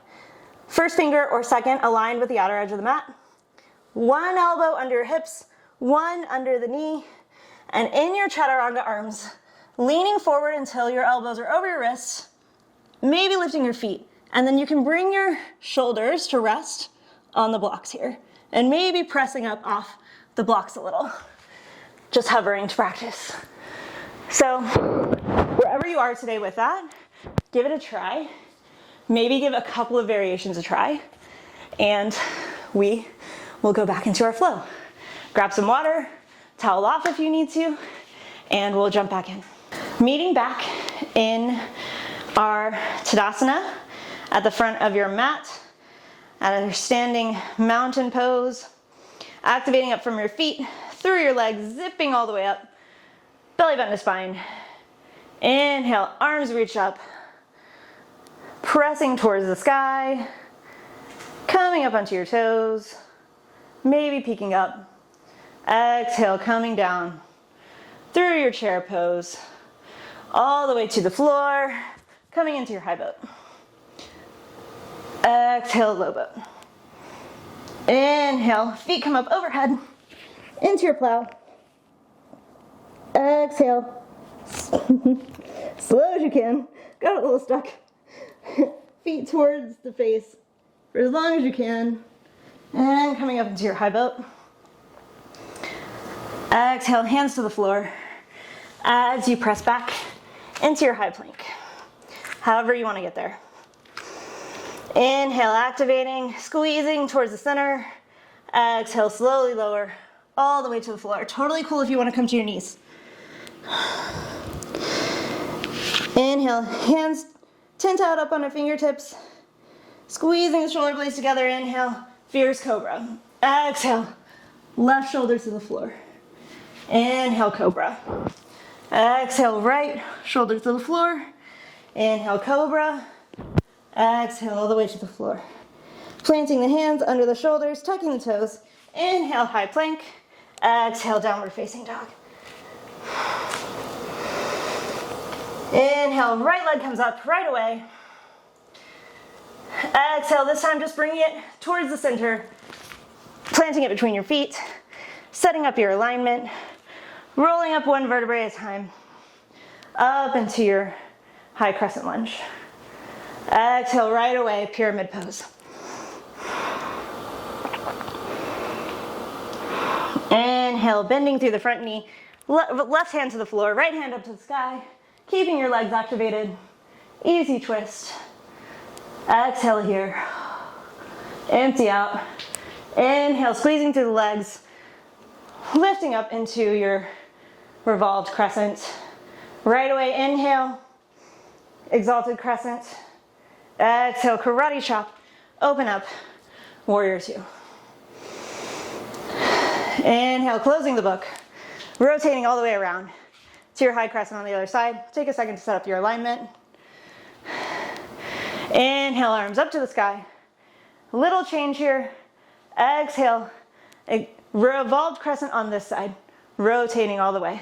first finger or second aligned with the outer edge of the mat. One elbow under your hips, one under the knee, and in your chaturanga arms, leaning forward until your elbows are over your wrists, maybe lifting your feet. And then you can bring your shoulders to rest on the blocks here, and maybe pressing up off the blocks a little. Just hovering to practice. So wherever you are today with that, give it a try. Maybe give a couple of variations a try, and we will go back into our flow. Grab some water, towel off if you need to, and we'll jump back in. Meeting back in our Tadasana at the front of your mat, at a standing mountain pose, activating up from your feet, through your legs, zipping all the way up, belly button to spine. Inhale, arms reach up, pressing towards the sky, coming up onto your toes, maybe peeking up. Exhale, coming down through your chair pose, all the way to the floor, coming into your high boat. Exhale, low boat. Inhale, feet come up overhead, into your plow. Exhale, slow as you can, got a little stuck. Feet towards the face for as long as you can, and coming up into your high boat. Exhale, hands to the floor as you press back into your high plank, however you want to get there. Inhale, activating, squeezing towards the center. Exhale, slowly lower all the way to the floor. Totally cool if you want to come to your knees. Inhale, hands tint out up on our fingertips, squeezing the shoulder blades together. Inhale, fierce cobra. Exhale, left shoulder to the floor. Inhale, cobra. Exhale, right shoulder to the floor. Inhale, cobra. Exhale, all the way to the floor. Planting the hands under the shoulders, tucking the toes. Inhale, high plank. Exhale, downward facing dog. Inhale, right leg comes up right away. Exhale, this time just bringing it towards the center, planting it between your feet, setting up your alignment, rolling up one vertebrae at a time, up into your high crescent lunge. Exhale right away, pyramid pose. Inhale, bending through the front knee, left hand to the floor, right hand up to the sky, keeping your legs activated. Easy twist. Exhale here. Empty out. Inhale, squeezing through the legs, lifting up into your revolved crescent. Right away, inhale, exalted crescent. Exhale, karate chop, open up, warrior two. Inhale, closing the book, rotating all the way around to your high crescent on the other side. Take a second to set up your alignment. Inhale, arms up to the sky. Little change here. Exhale, a revolved crescent on this side, rotating all the way.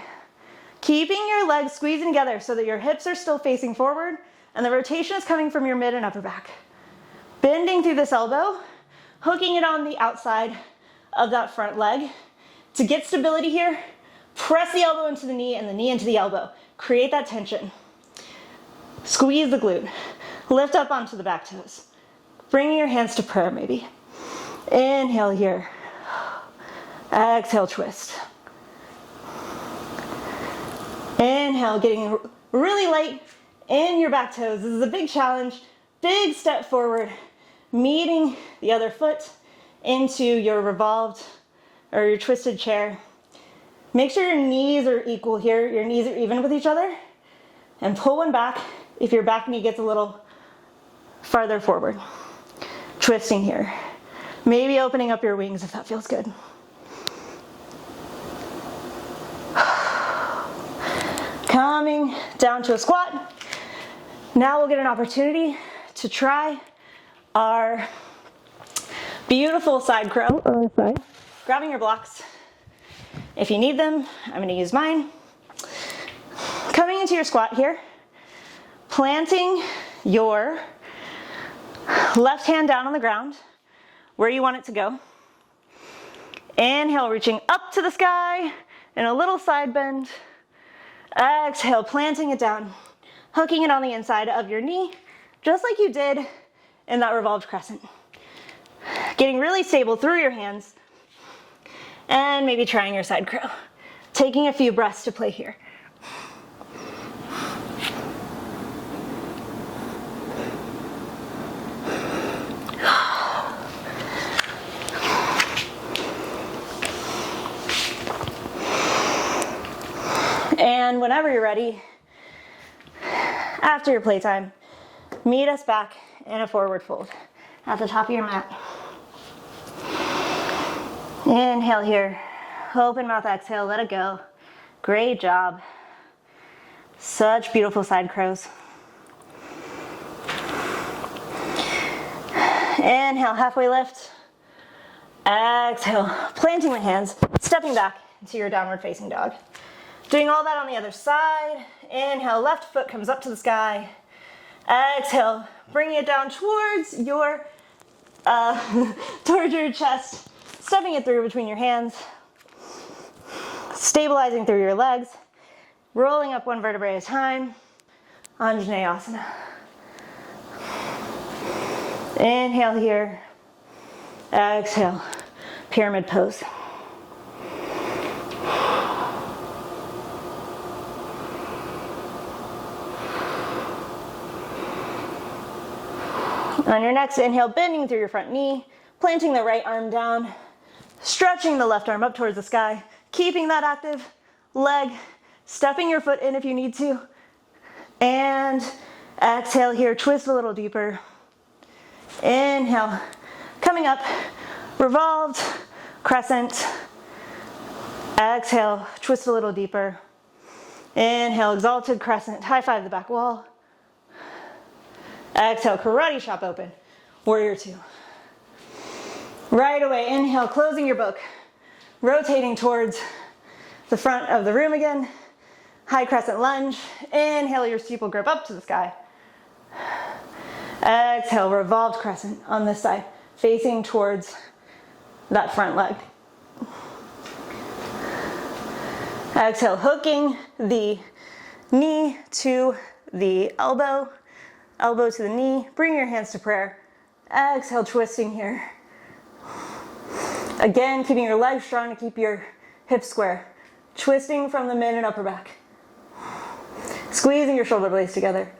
Keeping your legs squeezing together so that your hips are still facing forward and the rotation is coming from your mid and upper back. Bending through this elbow, hooking it on the outside of that front leg. To get stability here, press the elbow into the knee and the knee into the elbow. Create that tension. Squeeze the glute. Lift up onto the back toes. Bringing your hands to prayer maybe. Inhale here. Exhale, twist. Inhale, getting really light in your back toes. This is a big challenge. Big step forward. Meeting the other foot into your revolved or your twisted chair. Make sure your knees are equal here. Your knees are even with each other. And pull one back if your back knee gets a little farther forward. Twisting here. Maybe opening up your wings if that feels good. Coming down to a squat. Now we'll get an opportunity to try our beautiful side crow. Grabbing your blocks. If you need them, I'm going to use mine. Coming into your squat here. Planting your left hand down on the ground where you want it to go. Inhale, reaching up to the sky in a little side bend. Exhale, planting it down, hooking it on the inside of your knee, just like you did in that revolved crescent. Getting really stable through your hands, and maybe trying your side crow. Taking a few breaths to play here. And whenever you're ready, after your playtime, meet us back in a forward fold at the top of your mat. Inhale here, open mouth, exhale, let it go. Great job. Such beautiful side crows. Inhale, halfway lift. Exhale, planting the hands, stepping back into your downward facing dog. Doing all that on the other side. Inhale, left foot comes up to the sky. Exhale, bringing it down towards your chest. Stepping it through between your hands. Stabilizing through your legs. Rolling up one vertebrae at a time. Anjaneyasana. Inhale here. Exhale, pyramid pose. On your next inhale, bending through your front knee, planting the right arm down, stretching the left arm up towards the sky, keeping that active leg, stepping your foot in if you need to, and exhale here, twist a little deeper. Inhale, coming up, revolved, crescent. Exhale, twist a little deeper. Inhale, exalted crescent, high five the back wall. Exhale, karate chop open, warrior two. Right away, inhale, closing your book, rotating towards the front of the room again. High crescent lunge. Inhale, your steeple grip up to the sky. Exhale, revolved crescent on this side, facing towards that front leg. Exhale, hooking the knee to the elbow, elbow to the knee. Bring your hands to prayer. Exhale, twisting here. Again, keeping your legs strong to keep your hips square. Twisting from the mid and upper back. Squeezing your shoulder blades together.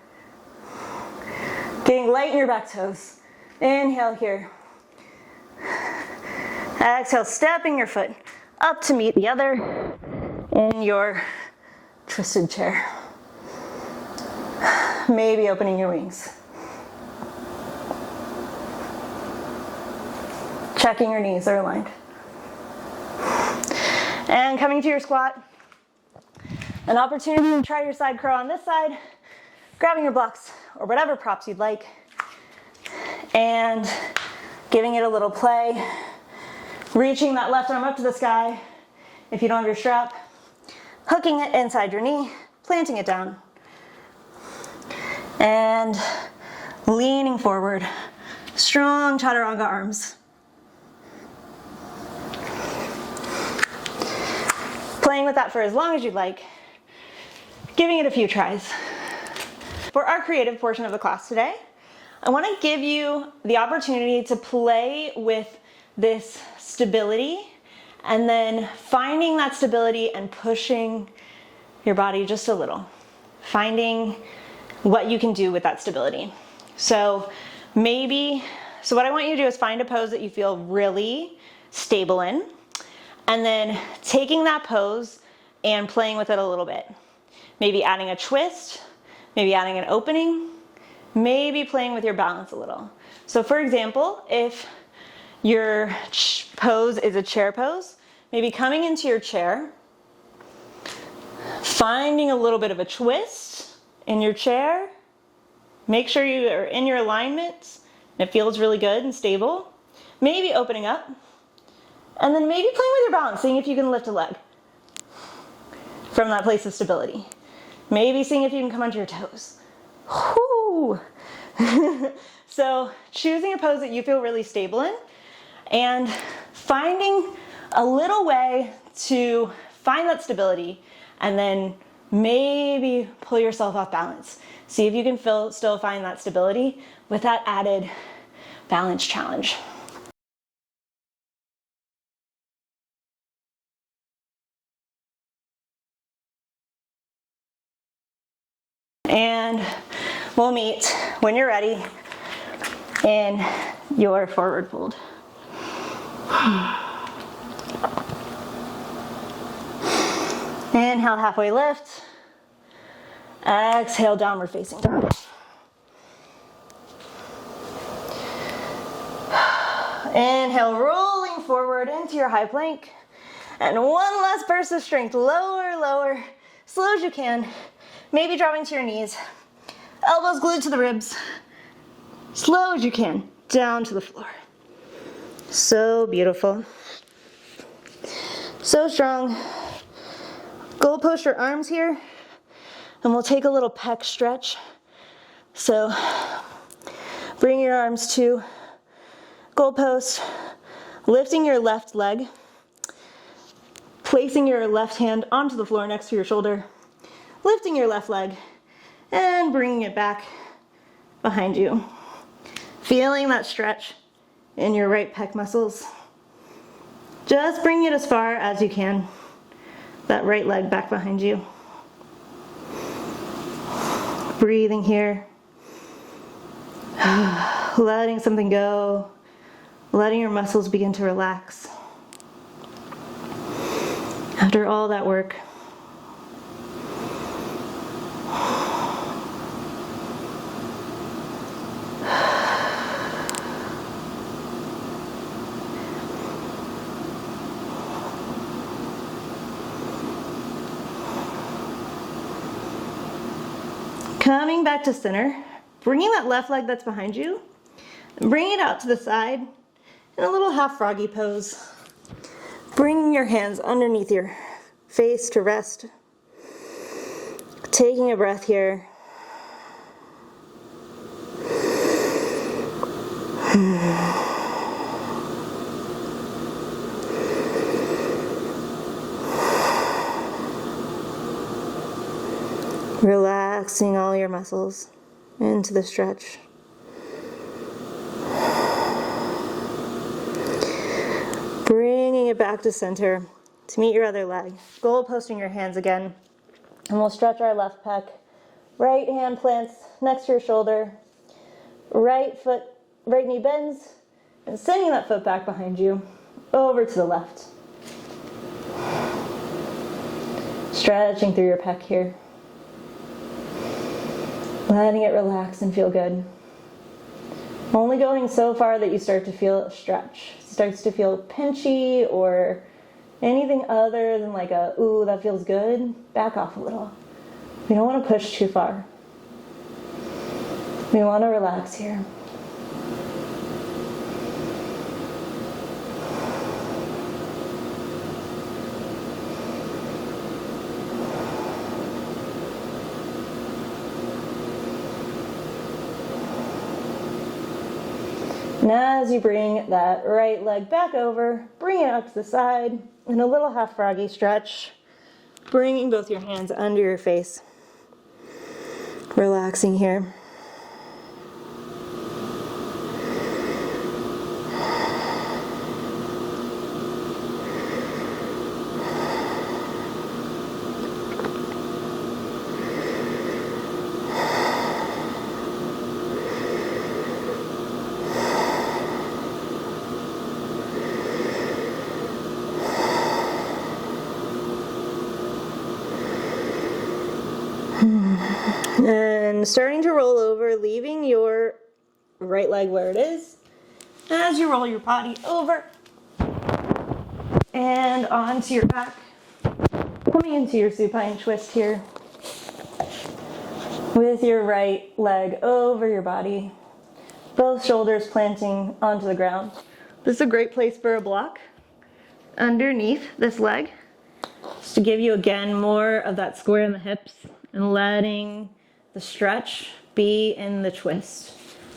Getting light in your back toes. Inhale here. Exhale, stepping your foot up to meet the other in your twisted chair. Maybe opening your wings. Checking your knees are aligned. And coming to your squat. An opportunity to try your side curl on this side. Grabbing your blocks or whatever props you'd like. And giving it a little play. Reaching that left arm up to the sky. If you don't have your strap, hooking it inside your knee, planting it down. And leaning forward. Strong chaturanga arms. Playing with that for as long as you'd like. Giving it a few tries. For our creative portion of the class today, I want to give you the opportunity to play with this stability and then finding that stability and pushing your body just a little. Finding what you can do with that stability. So what I want you to do is find a pose that you feel really stable in, and then taking that pose and playing with it a little bit. Maybe adding a twist, maybe adding an opening, maybe playing with your balance a little. So for example, if your pose is a chair pose, maybe coming into your chair, finding a little bit of a twist in your chair. Make sure you are in your alignment and it feels really good and stable. Maybe opening up, and then maybe playing with your balance, seeing if you can lift a leg from that place of stability. Maybe seeing if you can come onto your toes. Whoo! So choosing a pose that you feel really stable in and finding a little way to find that stability, and then maybe pull yourself off balance. See if you can still find that stability with that added balance challenge. And we'll meet when you're ready in your forward fold. Inhale, halfway lift. Exhale, downward facing dog. Inhale, rolling forward into your high plank. And one last burst of strength. Lower, lower, slow as you can. Maybe dropping to your knees. Elbows glued to the ribs. Slow as you can, down to the floor. So beautiful. So strong. Goalpost your arms here, and we'll take a little pec stretch. So bring your arms to goalpost, lifting your left leg, placing your left hand onto the floor next to your shoulder, lifting your left leg, and bringing it back behind you. Feeling that stretch in your right pec muscles. Just bring it as far as you can. That right leg back behind you. Breathing here. Letting something go. Letting your muscles begin to relax. After all that work. Coming back to center, bringing that left leg that's behind you, and bring it out to the side in a little half froggy pose. Bringing your hands underneath your face to rest. Taking a breath here. Relax Relaxing all your muscles into the stretch. Bringing it back to center to meet your other leg. Goal posting your hands again. And we'll stretch our left pec. Right hand plants next to your shoulder. Right knee bends. And sending that foot back behind you. Over to the left. Stretching through your pec here. Letting it relax and feel good. Only going so far that you start to feel a stretch. It starts to feel pinchy or anything other than like a, ooh, that feels good, back off a little. We don't want to push too far. We want to relax here. And as you bring that right leg back over, bring it up to the side in a little half froggy stretch, bringing both your hands under your face, relaxing here. And starting to roll over, leaving your right leg where it is. As you roll your body over and onto your back, coming into your supine twist here with your right leg over your body, both shoulders planting onto the ground. This is a great place for a block underneath this leg, just to give you again more of that square in the hips and letting the stretch be in the twist.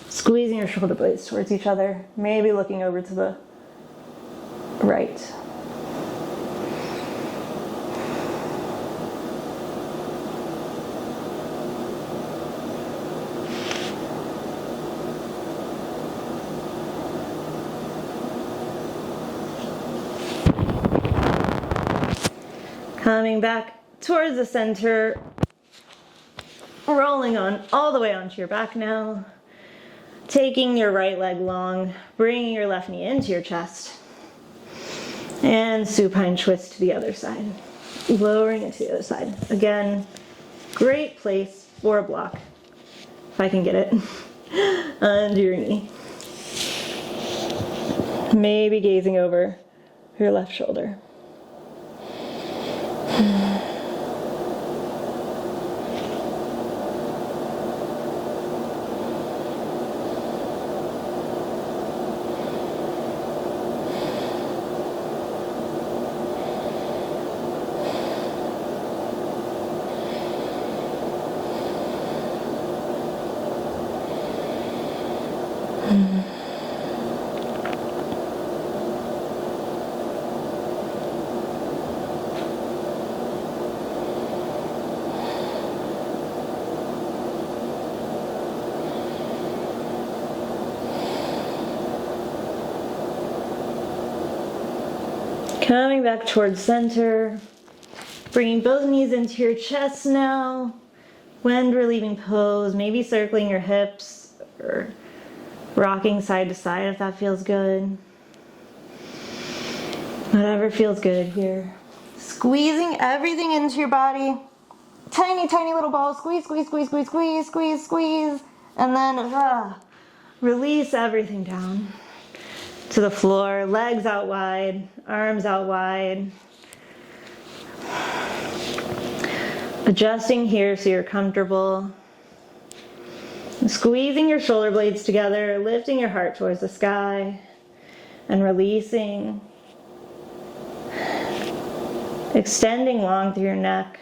Squeezing your shoulder blades towards each other, maybe looking over to the right. Coming back towards the center, rolling on all the way onto your back now. Taking your right leg long, bringing your left knee into your chest. And supine twist to the other side. Lowering it to the other side. Again, great place for a block, if I can get it, under your knee. Maybe gazing over your left shoulder. Coming back towards center, bringing both knees into your chest now. When relieving pose, maybe circling your hips or rocking side to side if that feels good. Whatever feels good here. Squeezing everything into your body. Tiny, tiny little balls. Squeeze, squeeze, squeeze, squeeze, squeeze, squeeze, squeeze. And then release everything down to the floor. Legs out wide, arms out wide. Adjusting here so you're comfortable. Squeezing your shoulder blades together, lifting your heart towards the sky, and releasing. Extending long through your neck.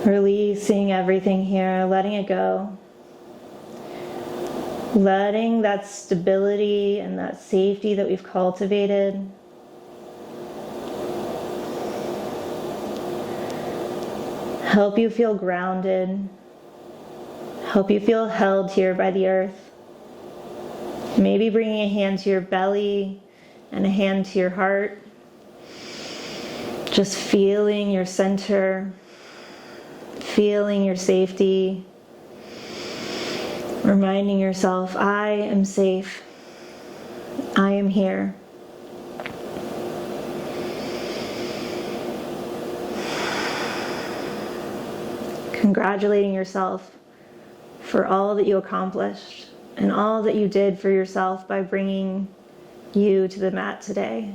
Releasing everything here, letting it go. Letting that stability and that safety that we've cultivated help you feel grounded, help you feel held here by the earth. Maybe bringing a hand to your belly and a hand to your heart. Just feeling your center, feeling your safety, reminding yourself, I am safe. I am here. Congratulating yourself for all that you accomplished and all that you did for yourself by bringing you to the mat today.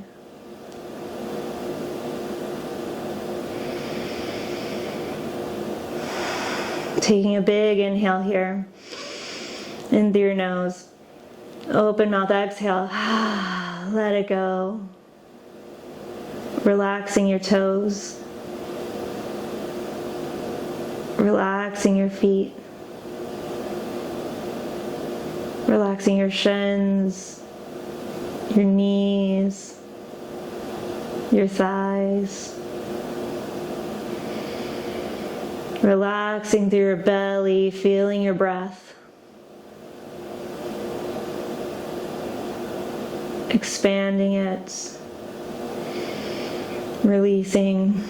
Taking a big inhale here, in through your nose. Open mouth, exhale. Let it go. Relaxing your toes. Relaxing your feet. Relaxing your shins, your knees, your thighs. Relaxing through your belly, feeling your breath. Expanding it. Releasing.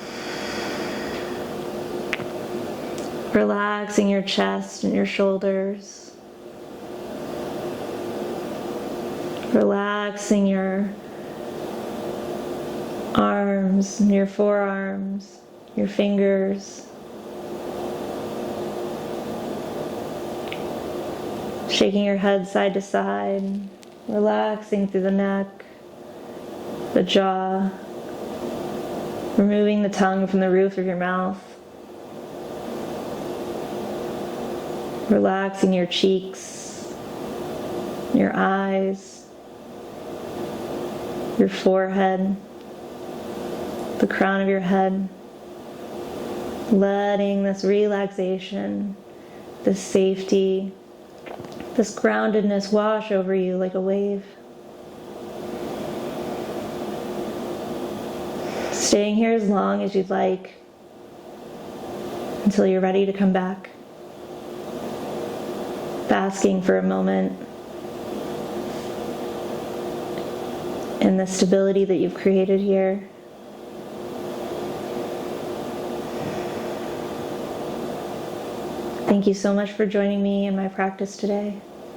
Relaxing your chest and your shoulders. Relaxing your arms, your forearms, your fingers. Shaking your head side to side, relaxing through the neck, the jaw, removing the tongue from the roof of your mouth, relaxing your cheeks, your eyes, your forehead, the crown of your head, letting this relaxation, this safety, this groundedness wash over you like a wave. Staying here as long as you'd like until you're ready to come back. Basking for a moment in the stability that you've created here. Thank you so much for joining me in my practice today.